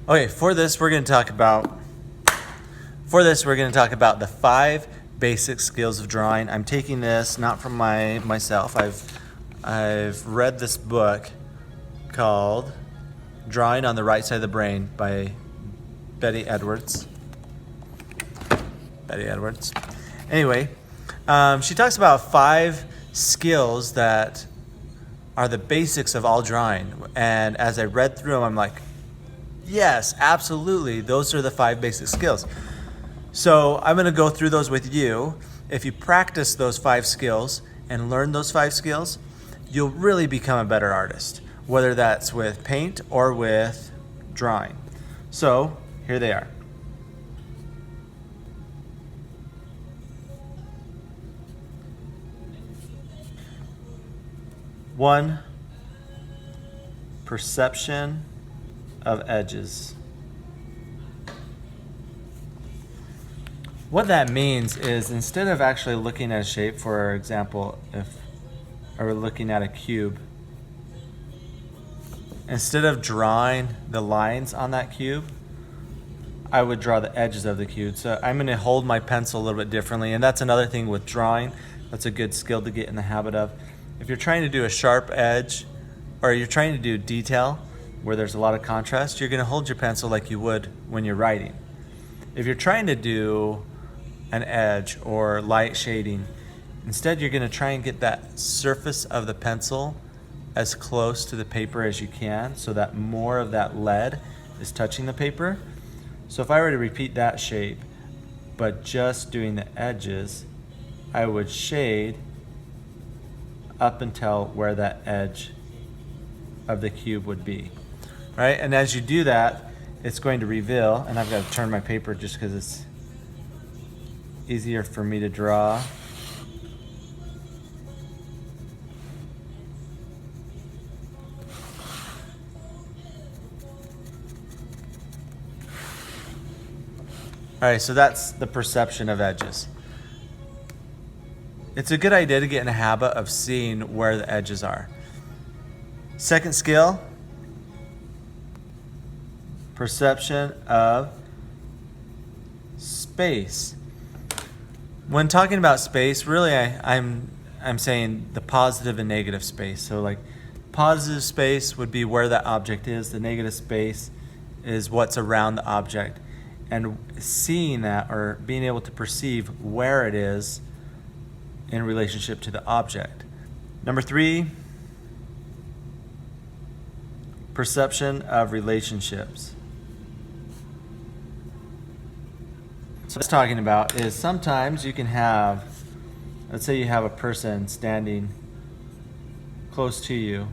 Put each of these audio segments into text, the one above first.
Okay, for this we're going to talk about the 5 basic skills of drawing. I'm taking this not from myself. I've read this book called Drawing on the Right Side of the Brain by Betty Edwards. Anyway, she talks about 5 skills that are the basics of all drawing. And as I read through them, I'm like, yes, absolutely. Those are the 5 basic skills. So I'm going to go through those with you. If you practice those 5 skills and learn those 5 skills, you'll really become a better artist, whether that's with paint or with drawing. So here they are. 1, perception of edges. What that means is, instead of actually looking at a shape, for example, if I were looking at a cube, instead of drawing the lines on that cube, I would draw the edges of the cube. So I'm going to hold my pencil a little bit differently, and that's another thing with drawing. That's a good skill to get in the habit of. If you're trying to do a sharp edge, or you're trying to do detail where there's a lot of contrast, you're going to hold your pencil like you would when you're writing. If you're trying to do an edge or light shading, instead you're going to try and get that surface of the pencil as close to the paper as you can, so that more of that lead is touching the paper. So if I were to repeat that shape, but just doing the edges, I would shade up until where that edge of the cube would be, right? And as you do that, it's going to reveal, and I've got to turn my paper just because it's easier for me to draw. All right, so that's the perception of edges. It's a good idea to get in a habit of seeing where the edges are. Second skill, perception of space. When talking about space, really I'm saying the positive and negative space. So like, positive space would be where that object is. The negative space is what's around the object. And seeing that, or being able to perceive where it is in relationship to the object. Number 3, perception of relationships. So what it's talking about is, sometimes you can have, let's say you have a person standing close to you,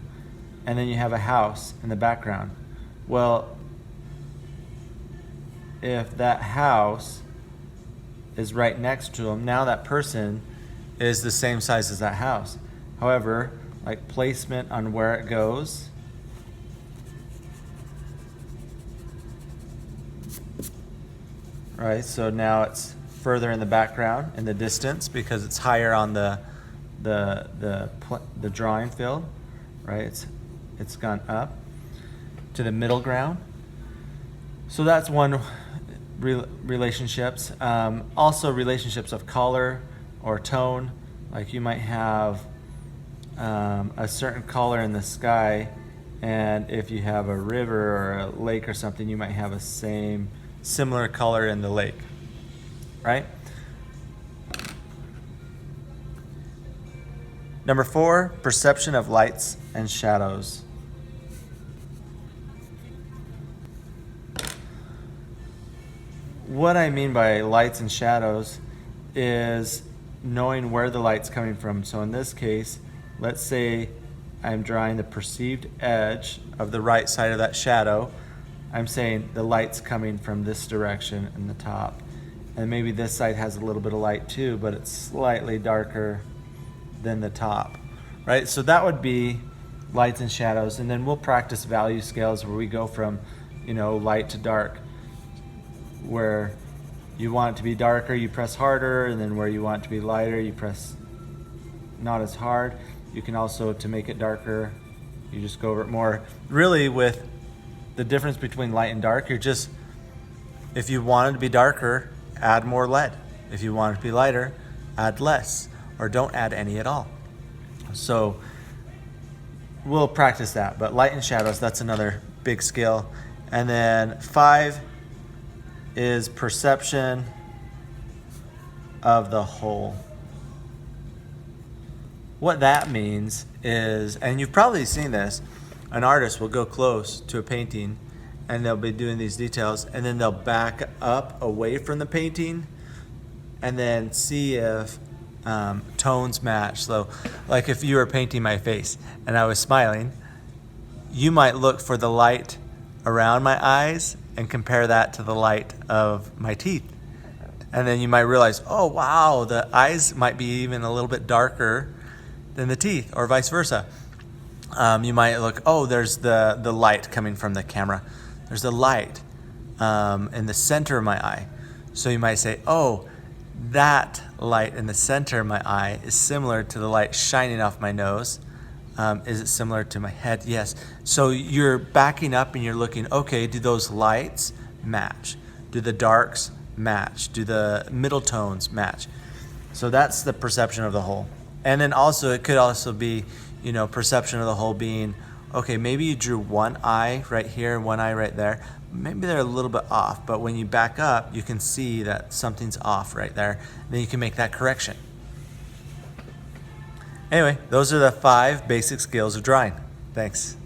and then you have a house in the background. Well, if that house is right next to them, now that person is the same size as that house. However, like placement on where it goes, right? So now it's further in the background in the distance because it's higher on the drawing field, right? It's gone up to the middle ground. So that's one relationships. Also relationships of color or tone. Like you might have a certain color in the sky, and if you have a river or a lake or something, you might have a similar color in the lake, right? Number 4, perception of lights and shadows. What I mean by lights and shadows is knowing where the light's coming from. So in this case, let's say I'm drawing the perceived edge of the right side of that shadow. I'm saying the light's coming from this direction in the top. And maybe this side has a little bit of light too, but it's slightly darker than the top, right? So that would be lights and shadows. And then we'll practice value scales where we go from, light to dark. Where you want it to be darker, you press harder, and then where you want it to be lighter, you press not as hard. You can also, to make it darker, you just go over it more. Really, with the difference between light and dark, you're just, if you want it to be darker, add more lead. If you want it to be lighter, add less, or don't add any at all. So we'll practice that, but light and shadows, that's another big skill. And then 5 is perception of the whole. What that means is, and you've probably seen this, an artist will go close to a painting and they'll be doing these details, and then they'll back up away from the painting and then see if tones match. So like if you were painting my face and I was smiling, you might look for the light around my eyes and compare that to the light of my teeth. And then you might realize, oh wow, the eyes might be even a little bit darker than the teeth, or vice versa. You might look, oh, there's the light coming from the camera. There's the light in the center of my eye. So you might say, oh, that light in the center of my eye is similar to the light shining off my nose. Is it similar to my head? Yes. So you're backing up and you're looking, okay, do those lights match? Do the darks match? Do the middle tones match? So that's the perception of the whole. And then also, it could also be, perception of the whole being, okay, maybe you drew one eye right here, one eye right there. Maybe they're a little bit off, but when you back up, you can see that something's off right there. And then you can make that correction. Anyway, those are the 5 basic skills of drawing. Thanks.